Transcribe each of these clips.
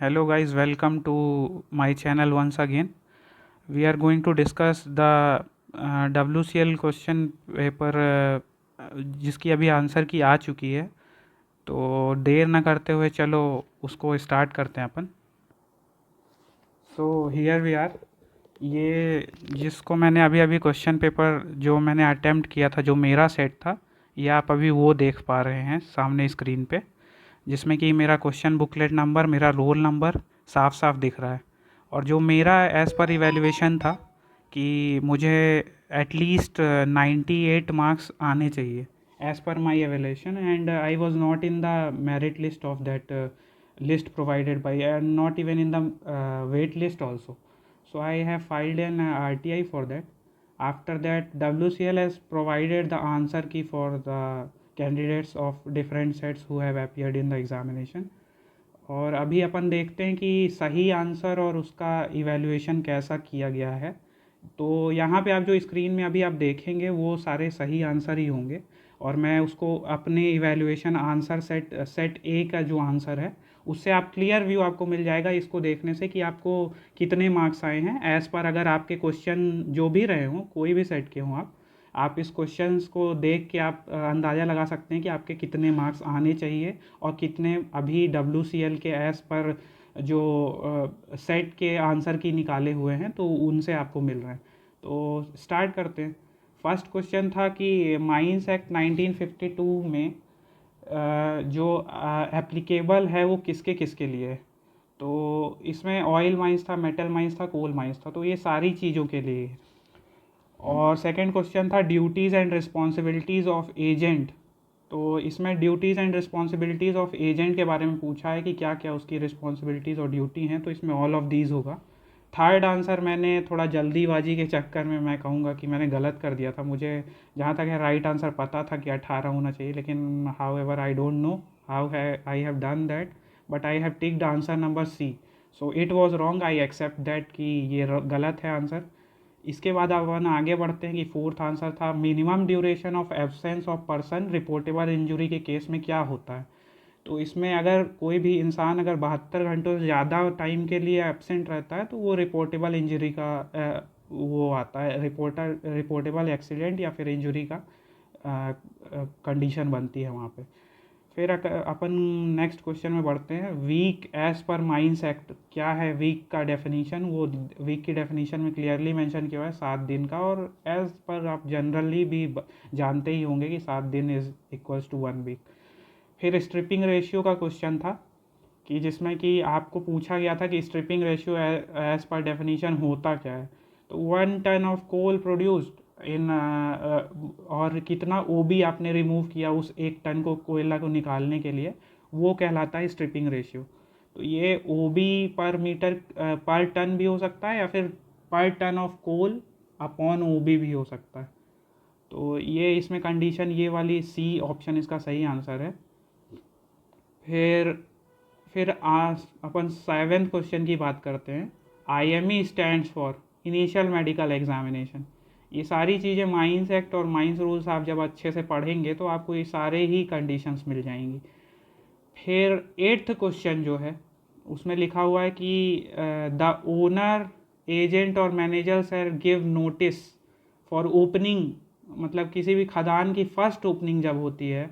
Hello guys, welcome to my channel once again. We are going to discuss the WCL question paper जिसकी अभी answer की आ चुकी है। तो देर ना करते हुए चलो उसको स्टार्ट करते हैं अपन। So here we are. ये जिसको मैंने अभी अभी क्वेश्चन पेपर जो मैंने अटेम्प्ट किया था, जो मेरा सेट था, ये आप अभी वो देख पा रहे हैं सामने स्क्रीन पे, जिसमें कि मेरा क्वेश्चन बुकलेट नंबर, मेरा रोल नंबर साफ साफ दिख रहा है। और जो मेरा एज़ पर इवैल्यूएशन था कि मुझे एटलीस्ट 98 मार्क्स आने चाहिए as per my evaluation, and I was not in the merit list of that list provided by, and not even in the wait list also. So I have filed an RTI for that. After that, WCL has provided the answer key for the candidates of different sets who have appeared in the examination. और अभी अपन देखते हैं कि सही answer और उसका evaluation कैसा किया गया है। तो यहाँ पे आप जो स्क्रीन में अभी आप देखेंगे वो सारे सही आंसर ही होंगे, और मैं उसको अपने इवैल्यूएशन आंसर सेट ए का जो आंसर है उससे आप क्लियर व्यू आपको मिल जाएगा इसको देखने से कि आपको कितने मार्क्स आए हैं एज़ पर। अगर आपके क्वेश्चन जो भी रहे हों, कोई भी सेट के हों, आप इस क्वेश्चंस को देख के आप अंदाज़ा लगा सकते हैं कि आपके कितने मार्क्स आने चाहिए और कितने अभी WCL के एज़ पर जो सेट के आंसर की निकाले हुए हैं तो उनसे आपको मिल रहे हैं। तो स्टार्ट करते हैं। फर्स्ट क्वेश्चन था कि माइंस एक्ट 1952 में जो एप्लीकेबल है वो किसके किसके लिए है। तो इसमें ऑयल माइंस था, मेटल माइंस था, कोल माइंस था, तो ये सारी चीज़ों के लिए है। और सेकंड क्वेश्चन था duties and responsibilities of agent. तो इसमें duties and responsibilities of agent के बारे में पूछा है कि क्या क्या उसकी रिस्पॉन्सिबिलिटीज़ और ड्यूटी हैं, तो इसमें ऑल ऑफ दीज होगा। थर्ड आंसर मैंने थोड़ा जल्दीबाजी के चक्कर में मैं कहूँगा कि मैंने गलत कर दिया था। मुझे जहाँ तक है राइट आंसर पता था कि 18 होना चाहिए, लेकिन however I don't know how है I have done that, but I have ticked answer number C. So it was wrong, I accept that कि ये गलत है आंसर। इसके बाद अपन आगे बढ़ते हैं कि फोर्थ आंसर था minimum duration of absence of person reportable injury के केस में क्या होता है। तो इसमें अगर कोई भी इंसान अगर 72 घंटों से ज़्यादा टाइम के लिए एब्सेंट रहता है तो वो रिपोर्टेबल इंजरी का वो आता है, रिपोर्टेबल एक्सीडेंट या फिर इंजरी का कंडीशन बनती है वहाँ पे। फिर अपन नेक्स्ट क्वेश्चन में बढ़ते हैं। Week as per mines act क्या है, वीक का डेफिनेशन, वो वीक की डेफिनेशन में क्लियरली मेंशन किया हुआ है 7 दिन का, और एज पर आप जनरली भी जानते ही होंगे कि 7 दिन इज इक्वल्स टू 1 वीक। फिर स्ट्रिपिंग रेशियो का क्वेश्चन था कि जिसमें कि आपको पूछा गया था कि stripping ratio as per definition होता क्या है। तो 1 ton of coal produced in और कितना OB आपने रिमूव किया उस 1 टन को कोयला को निकालने के लिए, वो कहलाता है स्ट्रिपिंग रेशियो। तो ये OB पर मीटर पर टन भी हो सकता है या फिर per ton of coal upon OB भी हो सकता है। तो ये इसमें कंडीशन ये वाली सी ऑप्शन इसका सही आंसर है। फिर फिर आज अपन 7वें क्वेश्चन की बात करते हैं। IME stands for initial medical examination. ये सारी चीज़ें माइंस एक्ट और माइंस रूल्स आप जब अच्छे से पढ़ेंगे तो आपको ये सारे ही कंडीशंस मिल जाएंगी। फिर 8th क्वेश्चन जो है उसमें लिखा हुआ है कि द ओनर एजेंट और manager sir give notice for opening, मतलब किसी भी खदान की फर्स्ट ओपनिंग जब होती है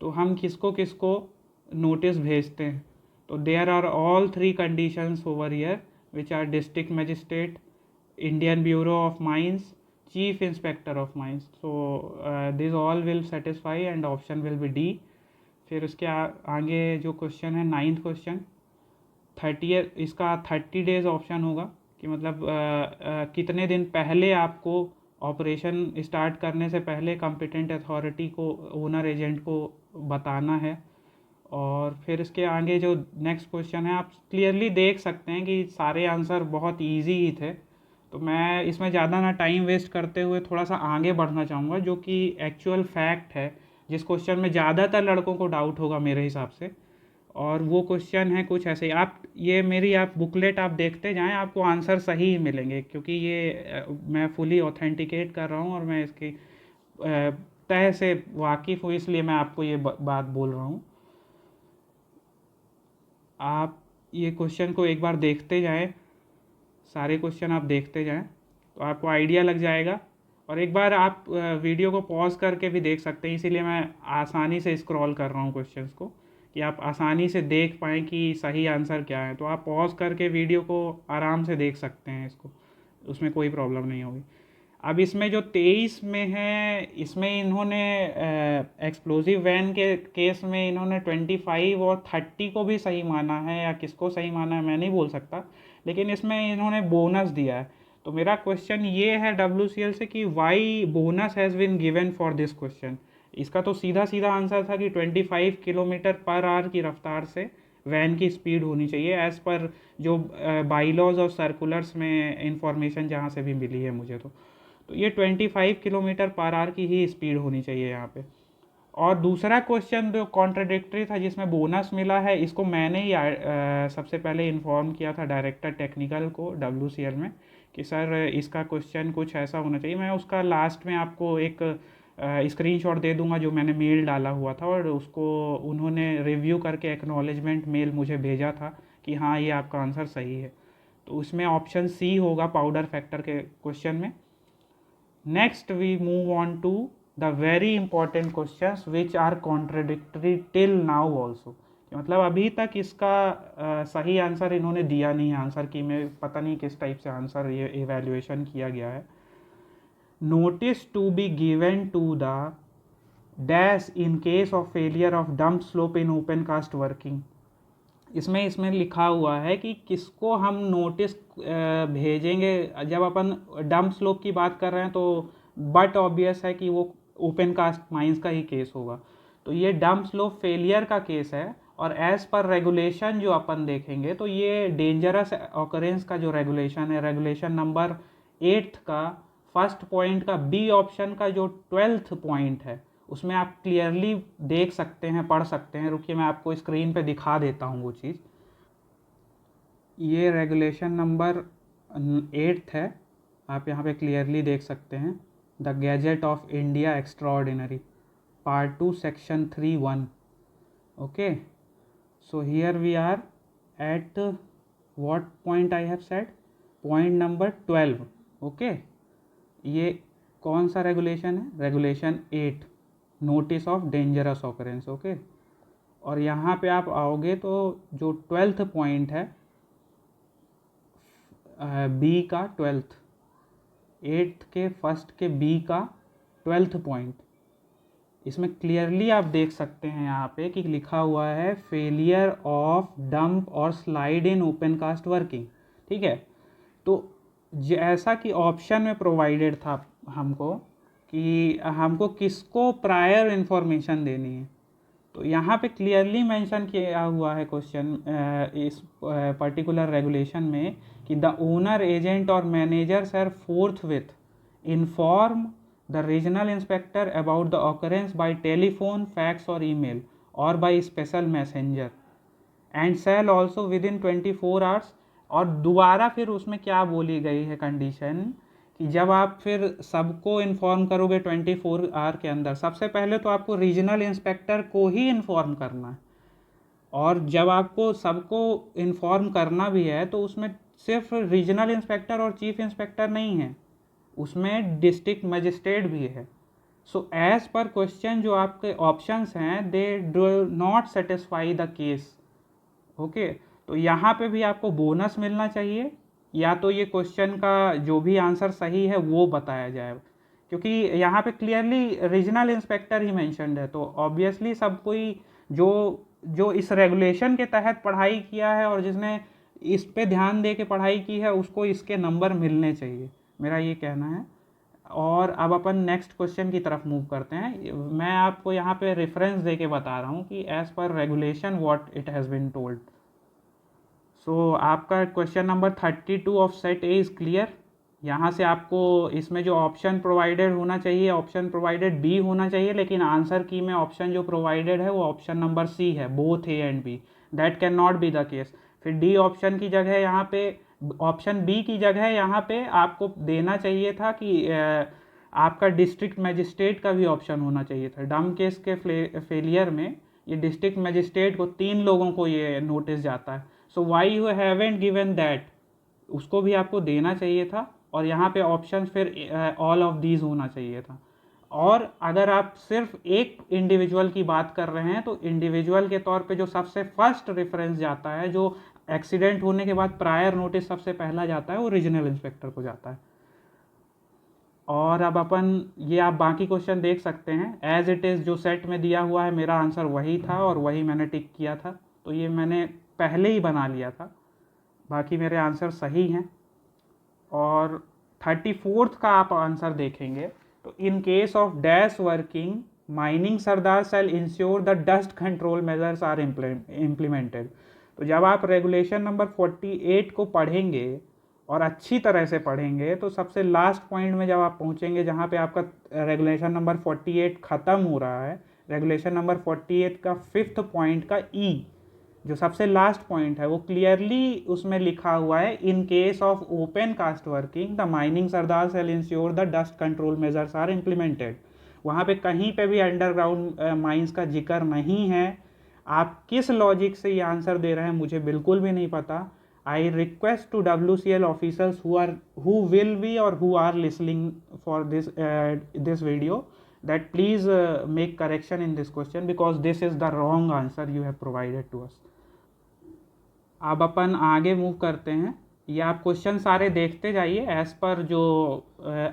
तो हम किसको किसको नोटिस भेजते हैं। तो there are all 3 conditions over here which are district magistrate, Indian bureau of mines, chief inspector of mines. So this all will satisfy and option will be D. फिर उसके आगे जो क्वेश्चन है 9th क्वेश्चन, 30 इसका 30 days option होगा कि मतलब कितने दिन पहले आपको ऑपरेशन स्टार्ट करने से पहले कॉम्पिटेंट अथॉरिटी को, ओनर एजेंट को बताना है। और फिर इसके आगे जो नेक्स्ट क्वेश्चन है आप क्लियरली देख सकते हैं कि सारे आंसर बहुत इजी ही थे। तो मैं इसमें ज़्यादा ना टाइम वेस्ट करते हुए थोड़ा सा आगे बढ़ना चाहूँगा, जो कि एक्चुअल फैक्ट है, जिस क्वेश्चन में ज़्यादातर लड़कों को डाउट होगा मेरे हिसाब से। और वो क्वेश्चन है कुछ ऐसे, आप ये मेरी आप बुकलेट आप देखते जाएं, आपको आंसर सही ही मिलेंगे, क्योंकि ये मैं फुली ऑथेंटिकेट कर रहा हूँ और मैं इसकी तह से वाकिफ़ हूँ, इसलिए मैं आपको ये बात बोल रहा हूँ। आप ये क्वेश्चन को एक बार देखते जाएं, सारे क्वेश्चन आप देखते जाएं तो आपको आइडिया लग जाएगा। और एक बार आप वीडियो को पॉज करके भी देख सकते हैं, इसीलिए मैं आसानी से स्क्रॉल कर रहा हूँ क्वेश्चंस को, कि आप आसानी से देख पाएँ कि सही आंसर क्या है। तो आप पॉज करके वीडियो को आराम से देख सकते हैं इसको, उसमें कोई प्रॉब्लम नहीं होगी। अब इसमें जो 23 में है, इसमें इन्होंने एक्सप्लोजिव वैन के केस में इन्होंने 25 और 30 को भी सही माना है, या किसको सही माना है मैं नहीं बोल सकता, लेकिन इसमें इन्होंने बोनस दिया है। तो मेरा क्वेश्चन ये है WCL से कि why bonus has been given for this question. इसका तो सीधा सीधा आंसर था कि 25 किलोमीटर पर आवर की रफ्तार से वैन की स्पीड होनी चाहिए, एज़ पर जो बाईलॉज और सर्कुलर्स में इंफॉर्मेशन जहाँ से भी मिली है मुझे। तो ये 25 किलोमीटर पर आवर की ही स्पीड होनी चाहिए यहाँ पे। और दूसरा क्वेश्चन जो कॉन्ट्राडिक्टरी था जिसमें बोनस मिला है, इसको मैंने ही सबसे पहले इन्फॉर्म किया था डायरेक्टर टेक्निकल को WCL में, कि सर इसका क्वेश्चन कुछ ऐसा होना चाहिए। मैं उसका लास्ट में आपको एक स्क्रीनशॉट दे दूंगा जो मैंने मेल डाला हुआ था, और उसको उन्होंने रिव्यू करके एक्नॉलेजमेंट मेल मुझे भेजा था कि हाँ ये आपका आंसर सही है। तो उसमें ऑप्शन सी होगा पाउडर फैक्टर के क्वेश्चन में। Next we move on to the very important questions which are contradictory till now also। मतलब अभी तक इसका सही आंसर इन्होंने दिया नहीं है, आंसर की में पता नहीं किस टाइप से आंसर ये इवैल्यूएशन किया गया है। Notice to be given to the dash in case of failure of dump slope in open cast working. इसमें लिखा हुआ है कि किसको हम नोटिस भेजेंगे। जब अपन डंप स्लोप की बात कर रहे हैं तो बट ऑब्वियस है कि वो ओपन कास्ट माइंस का ही केस होगा। तो ये डंप स्लोप फेलियर का केस है, और एज पर रेगुलेशन जो अपन देखेंगे तो ये डेंजरस ऑकरेंस का जो रेगुलेशन है, रेगुलेशन नंबर 8 का फर्स्ट पॉइंट का बी ऑप्शन का जो 12th पॉइंट है, उसमें आप क्लियरली देख सकते हैं, पढ़ सकते हैं। रुकिए मैं आपको स्क्रीन पे दिखा देता हूँ वो चीज़। ये रेगुलेशन नंबर 8 है, आप यहाँ पे क्लियरली देख सकते हैं। The gazette of India extraordinary part 2 section 3(1). Okay, so here we are at what point I have said, point number 12। Okay, ये कौन सा रेगुलेशन है? Regulation 8, notice of dangerous occurrence. Okay, और यहाँ पे आप आओगे तो जो 12th पॉइंट है बी का 12th, 8 के फर्स्ट के बी का 12th पॉइंट, इसमें क्लियरली आप देख सकते हैं यहाँ पे कि लिखा हुआ है फेलियर ऑफ डंप और slide in open cast working. ठीक है, तो जैसा कि ऑप्शन में प्रोवाइडेड था हमको कि हमको किसको प्रायर इन्फॉर्मेशन देनी है, तो यहाँ पे क्लियरली मेंशन किया हुआ है क्वेश्चन इस पर्टिकुलर रेगुलेशन में कि द ओनर एजेंट और manager shall forthwith inform the regional inspector about the occurrence by telephone, fax और ईमेल और by special messenger and shall also within 24 hours. और दोबारा फिर उसमें क्या बोली गई है कंडीशन कि जब आप फिर सबको इन्फॉर्म करोगे 24 आवर के अंदर, सबसे पहले तो आपको रीजनल इंस्पेक्टर को ही इन्फॉर्म करना है, और जब आपको सबको इन्फॉर्म करना भी है तो उसमें सिर्फ रीजनल इंस्पेक्टर और चीफ इंस्पेक्टर नहीं है, उसमें डिस्ट्रिक्ट मजिस्ट्रेट भी है। सो एज पर क्वेश्चन जो आपके ऑप्शंस हैं they do not satisfy the case. Okay, तो यहाँ पे भी आपको बोनस मिलना चाहिए, या तो ये क्वेश्चन का जो भी आंसर सही है वो बताया जाए, क्योंकि यहाँ पे क्लियरली रीजनल इंस्पेक्टर ही मेंशन्ड है। तो ऑब्वियसली सब कोई जो जो इस रेगुलेशन के तहत पढ़ाई किया है और जिसने इस पे ध्यान दे के पढ़ाई की है उसको इसके नंबर मिलने चाहिए, मेरा ये कहना है। और अब अपन नेक्स्ट क्वेश्चन की तरफ मूव करते हैं। मैं आपको यहाँ पे रेफरेंस दे के बता रहा हूँ कि as per regulation what it has been told. So आपका question number 32 of set A is clear. यहाँ से आपको इसमें जो ऑप्शन प्रोवाइडेड होना चाहिए, ऑप्शन प्रोवाइडेड बी होना चाहिए, लेकिन आंसर की में ऑप्शन जो प्रोवाइडेड है वो ऑप्शन नंबर सी है, both A and B. That can not be the case. फिर डी ऑप्शन की जगह यहाँ पे, ऑप्शन बी की जगह यहाँ पे आपको देना चाहिए था कि आपका डिस्ट्रिक्ट मजिस्ट्रेट का भी ऑप्शन होना चाहिए था। डम केस के फेलियर में ये डिस्ट्रिक्ट मजिस्ट्रेट को 3 लोगों को ये नोटिस जाता है, so why you haven't given that, उसको भी आपको देना चाहिए था, और यहाँ पे ऑप्शन फिर ऑल ऑफ दीज होना चाहिए था। और अगर आप सिर्फ एक इंडिविजुअल की बात कर रहे हैं तो इंडिविजुअल के तौर पे जो सबसे फर्स्ट रेफरेंस जाता है, जो एक्सीडेंट होने के बाद प्रायर नोटिस सबसे पहला जाता है, वो रीजनल इंस्पेक्टर को जाता है। और अब अपन ये आप बाकी क्वेश्चन देख सकते हैं, एज इट इज़ जो सेट में दिया हुआ है मेरा आंसर वही था और वही मैंने टिक किया था, तो ये मैंने पहले ही बना लिया था, बाकी मेरे आंसर सही हैं। और 34th का आप आंसर देखेंगे तो in case of dash working mining sardar shall ensure the dust control measures are implemented. तो जब आप रेगुलेशन नंबर 48 को पढ़ेंगे और अच्छी तरह से पढ़ेंगे तो सबसे लास्ट पॉइंट में जब आप पहुंचेंगे जहां पे आपका रेगुलेशन नंबर 48 ख़त्म हो रहा है, रेगुलेशन नंबर 48 का 5th पॉइंट का ई जो सबसे लास्ट पॉइंट है, वो क्लियरली उसमें लिखा हुआ है, in case of open cast working the mining sardar shall ensure the dust control measures are implemented. वहाँ पे कहीं पे भी अंडरग्राउंड माइंस का जिक्र नहीं है। आप किस लॉजिक से ये आंसर दे रहे हैं मुझे बिल्कुल भी नहीं पता। I request to WCL officers who will be और who are listening for this video that please make correction in this question because this is the wrong answer you have provided to us. अब अपन आगे move करते हैं। ये आप question सारे देखते जाइए, एज पर जो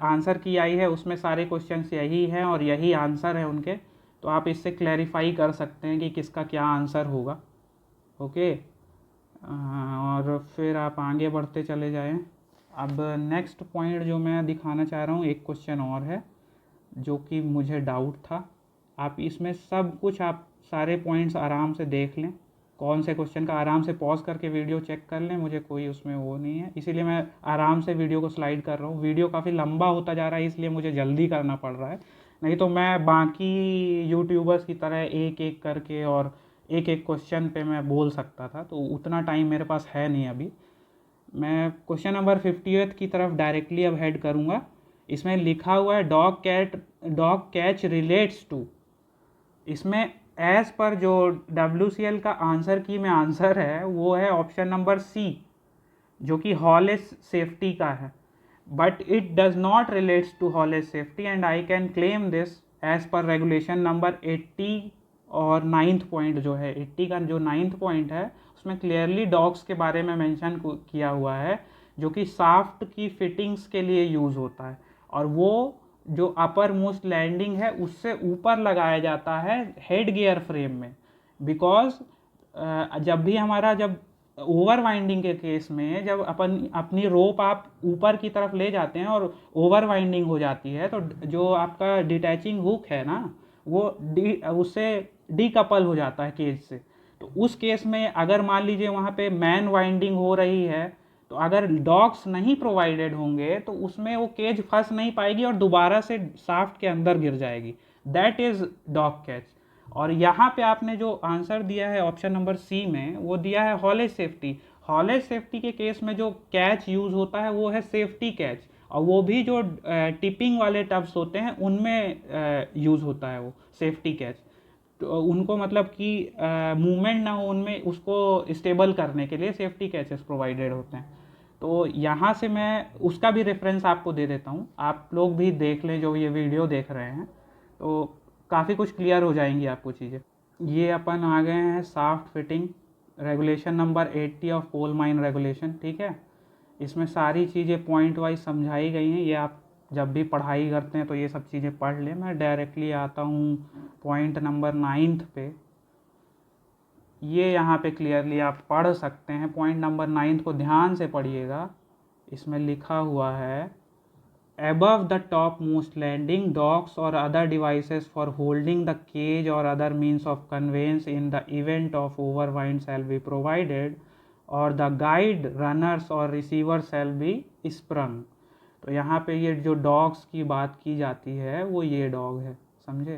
आंसर की आई है उसमें सारे क्वेश्चंस यही हैं और यही आंसर है उनके, तो आप इससे क्लैरिफाई कर सकते हैं कि किसका क्या आंसर होगा। ओके, और फिर आप आगे बढ़ते चले जाएं। अब नेक्स्ट पॉइंट जो मैं दिखाना चाह रहा हूँ, एक क्वेश्चन और है जो कि मुझे डाउट था। आप इसमें सब कुछ आप सारे पॉइंट्स आराम से देख लें, कौन से क्वेश्चन का आराम से पॉज करके वीडियो चेक कर लें, मुझे कोई उसमें वो नहीं है, इसीलिए मैं आराम से वीडियो को स्लाइड कर रहा हूँ। वीडियो काफ़ी लंबा होता जा रहा है इसलिए मुझे जल्दी करना पड़ रहा है, नहीं तो मैं बाकी यूट्यूबर्स की तरह एक एक करके और एक एक क्वेश्चन पे मैं बोल सकता था, तो उतना टाइम मेरे पास है नहीं अभी। मैं क्वेश्चन नंबर 50th की तरफ डायरेक्टली अब हेड करूँगा। इसमें लिखा हुआ है डॉग कैच रिलेट्स टू, इसमें एज पर जो WCL का आंसर की में आंसर है वो है ऑप्शन नंबर सी, जो कि हॉलेस सेफ्टी का है, but it does not relates to haulage safety and I can claim this as per regulation number 80 और 9th पॉइंट जो है 80 का जो 9th पॉइंट है उसमें क्लियरली डॉग्स के बारे में मेंशन किया हुआ है, जो कि साफ्ट की फिटिंग्स के लिए यूज़ होता है, और वो जो अपर मोस्ट लैंडिंग है उससे ऊपर लगाया जाता है हेड गियर फ्रेम में। बिकॉज जब भी हमारा जब ओवर वाइंडिंग के केस में जब अपन अपनी रोप आप ऊपर की तरफ ले जाते हैं और ओवर वाइंडिंग हो जाती है, तो जो आपका डिटैचिंग हुक है ना वो उससे डीकपल हो जाता है केज से। तो उस केस में अगर मान लीजिए वहाँ पे मैन वाइंडिंग हो रही है, तो अगर डॉग्स नहीं प्रोवाइडेड होंगे तो उसमें वो केज फंस नहीं पाएगी और दोबारा से शाफ्ट के अंदर गिर जाएगी। That is dog catch. और यहाँ पे आपने जो आंसर दिया है ऑप्शन नंबर सी में, वो दिया है हॉलेज सेफ्टी। हॉलेज सेफ्टी के केस में जो कैच यूज होता है वो है सेफ्टी कैच, और वो भी जो टिपिंग वाले टब्स होते हैं उनमें यूज होता है वो सेफ्टी कैच। तो उनको मतलब कि मूवमेंट ना हो उनमें, उसको स्टेबल करने के लिए सेफ्टी कैचेस प्रोवाइडेड होते हैं। तो यहाँ से मैं उसका भी रेफरेंस आपको दे देता हूँ, आप लोग भी देख लें जो ये वीडियो देख रहे हैं, तो काफ़ी कुछ क्लियर हो जाएंगी आपको चीज़ें। ये अपन आ गए हैं shaft fitting regulation number 80 of coal mine regulation, ठीक है। इसमें सारी चीज़ें पॉइंट वाइज समझाई गई हैं, ये आप जब भी पढ़ाई करते हैं तो ये सब चीज़ें पढ़ लें। मैं डायरेक्टली आता हूँ पॉइंट नंबर 9th पे। ये यहाँ पे क्लियरली आप पढ़ सकते हैं, पॉइंट नंबर 9th को ध्यान से पढ़िएगा। इसमें लिखा हुआ है above the topmost landing docks or other devices for holding the cage or other means of conveyance in the event of overwind shall be provided or the guide runners or receiver shall be sprung। तो यहाँ पे ये जो dogs की बात की जाती है वो ये डॉग है, समझे।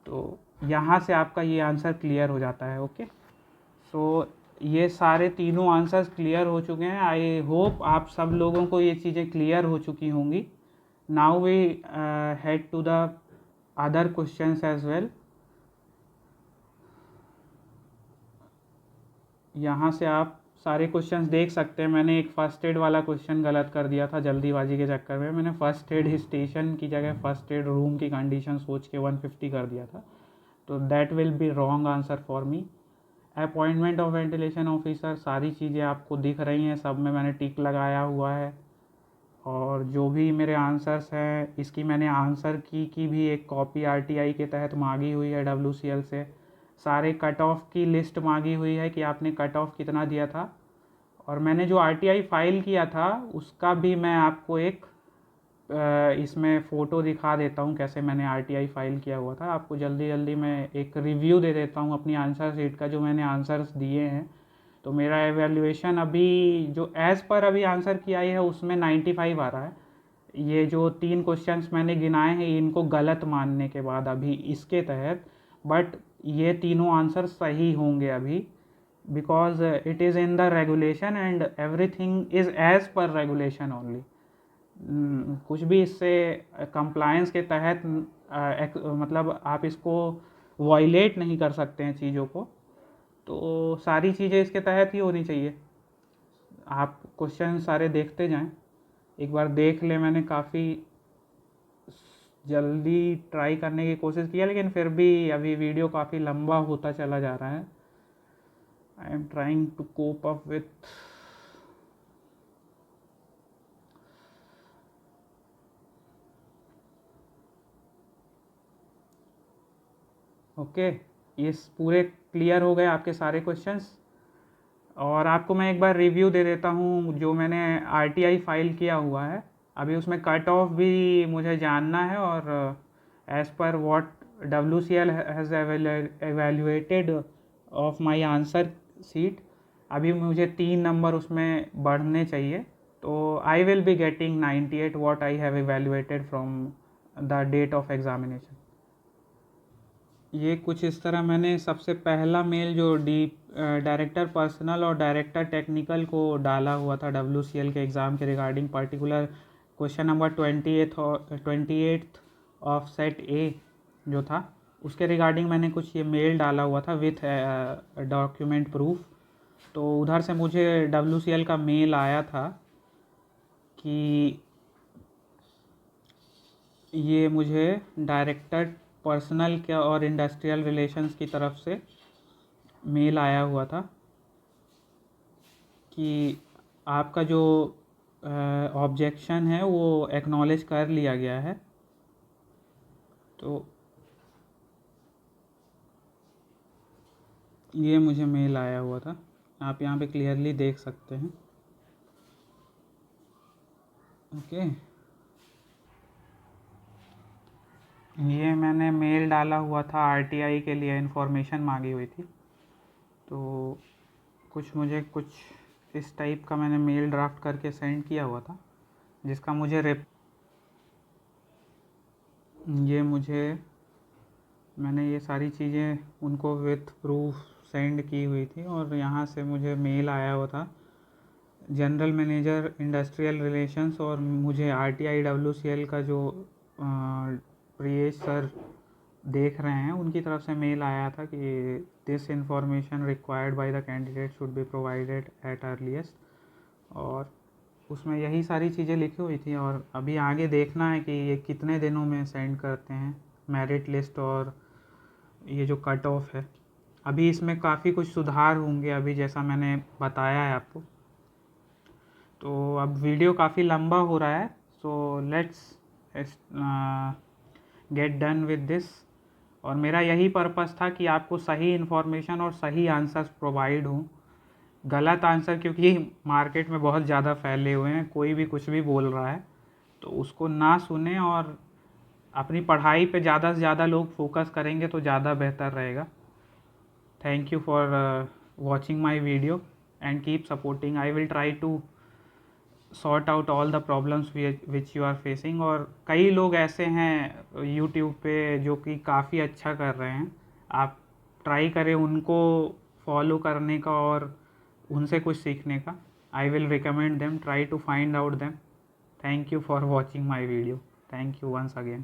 तो यहाँ से आपका ये आंसर क्लियर हो जाता है। ओके, सो ये सारे तीनों आंसर्स क्लियर हो चुके हैं। आई होप आप सब लोगों को ये चीज़ें क्लियर हो चुकी होंगी। Now we head to the other questions as well. यहाँ से आप सारे क्वेश्चंस देख सकते हैं। मैंने एक फ़र्स्ट एड वाला क्वेश्चन गलत कर दिया था जल्दीबाजी के चक्कर में। मैंने फ़र्स्ट एड स्टेशन की जगह फ़र्स्ट एड रूम की कंडीशन सोच के 150 कर दिया था, तो that will be wrong answer for me. Appointment of ventilation officer, सारी चीज़ें आपको दिख रही हैं, सब में मैंने टिक लगाया हुआ है। और जो भी मेरे आंसर्स हैं, इसकी मैंने आंसर की भी एक कॉपी आरटीआई के तहत मांगी हुई है डब्ल्यूसीएल से। सारे कट ऑफ की लिस्ट मांगी हुई है कि आपने कट ऑफ कितना दिया था। और मैंने जो आरटीआई फ़ाइल किया था उसका भी मैं आपको एक इसमें फ़ोटो दिखा देता हूँ कैसे मैंने आरटीआई फ़ाइल किया हुआ था। आपको जल्दी जल्दी मैं एक रिव्यू दे देता हूँ अपनी आंसर शीट का, जो मैंने आंसर्स दिए हैं। तो मेरा एवेल्यूएशन अभी जो एज़ पर अभी आंसर किया है उसमें 95 आ रहा है। ये जो 3 क्वेश्चंस मैंने गिनाए हैं इनको गलत मानने के बाद अभी इसके तहत, बट ये तीनों आंसर सही होंगे अभी, because it is in the regulation and everything is as per regulation only. कुछ भी इससे कंप्लायंस के तहत मतलब आप इसको वायलेट नहीं कर सकते हैं चीज़ों को। तो सारी चीज़ें इसके तहत ही होनी चाहिए। आप क्वेश्चन सारे देखते जाएं, एक बार देख लें। मैंने काफ़ी जल्दी ट्राई करने की कोशिश किया, लेकिन फिर भी अभी वीडियो काफ़ी लंबा होता चला जा रहा है। I am trying to cope up with okay. ये पूरे क्लियर हो गए आपके सारे क्वेश्चंस। और आपको मैं एक बार रिव्यू दे देता हूँ जो मैंने आरटीआई फाइल किया हुआ है। अभी उसमें कट ऑफ भी मुझे जानना है, और as per what WCL has evaluated of my answer sheet, अभी मुझे 3 नंबर उसमें बढ़ने चाहिए। तो I will be getting 98 what I have evaluated from the date of examination. ये कुछ इस तरह मैंने सबसे पहला मेल जो डायरेक्टर पर्सनल और डायरेक्टर टेक्निकल को डाला हुआ था डब्ल्यूसीएल के एग्ज़ाम के regarding, particular question number 28 of set A जो था उसके रिगार्डिंग मैंने कुछ ये मेल डाला हुआ था विथ डॉक्यूमेंट प्रूफ। तो उधर से मुझे डब्ल्यूसीएल का मेल आया था कि ये मुझे डायरेक्टर पर्सनल के और इंडस्ट्रियल रिलेशंस की तरफ से मेल आया हुआ था कि आपका जो ऑब्जेक्शन है वो एक्नॉलेज कर लिया गया है। तो ये मुझे मेल आया हुआ था, आप यहाँ पे क्लियरली देख सकते हैं। ओके, ये मैंने मेल डाला हुआ था आरटीआई के लिए, इन्फॉर्मेशन मांगी हुई थी। तो मुझे कुछ इस टाइप का मैंने मेल ड्राफ्ट करके सेंड किया हुआ था, जिसका मुझे मैंने ये सारी चीज़ें उनको विथ प्रूफ सेंड की हुई थी। और यहाँ से मुझे मेल आया हुआ था जनरल मैनेजर इंडस्ट्रियल रिलेशंस, और मुझे आरटीआई डब्ल्यूसीएल का जो प्रियेश सर देख रहे हैं उनकी तरफ से मेल आया था कि this information required by the candidate should be provided eight earliest, और उसमें यही सारी चीज़ें लिखी हुई थी। और अभी आगे देखना है कि ये कितने दिनों में सेंड करते हैं मेरिट लिस्ट और ये जो कट ऑफ है। अभी इसमें काफ़ी कुछ सुधार होंगे अभी, जैसा मैंने बताया है आपको। तो अब वीडियो काफ़ी लंबा हो रहा है, so let's get done with this. और मेरा यही पर्पस था कि आपको सही इन्फॉर्मेशन और सही आंसर्स प्रोवाइड हों। गलत आंसर क्योंकि मार्केट में बहुत ज़्यादा फैले हुए हैं, कोई भी कुछ भी बोल रहा है, तो उसको ना सुने और अपनी पढ़ाई पे ज़्यादा से ज़्यादा लोग फोकस करेंगे तो ज़्यादा बेहतर रहेगा। Thank you for watching my video and keep supporting. I will try to sort out all the problems which you are facing. और कई लोग ऐसे हैं यूट्यूब पे जो कि काफ़ी अच्छा कर रहे हैं, आप ट्राई करें उनको फॉलो करने का और उनसे कुछ सीखने का। I will recommend them, try to find out them. Thank you for watching my video. Thank you once again.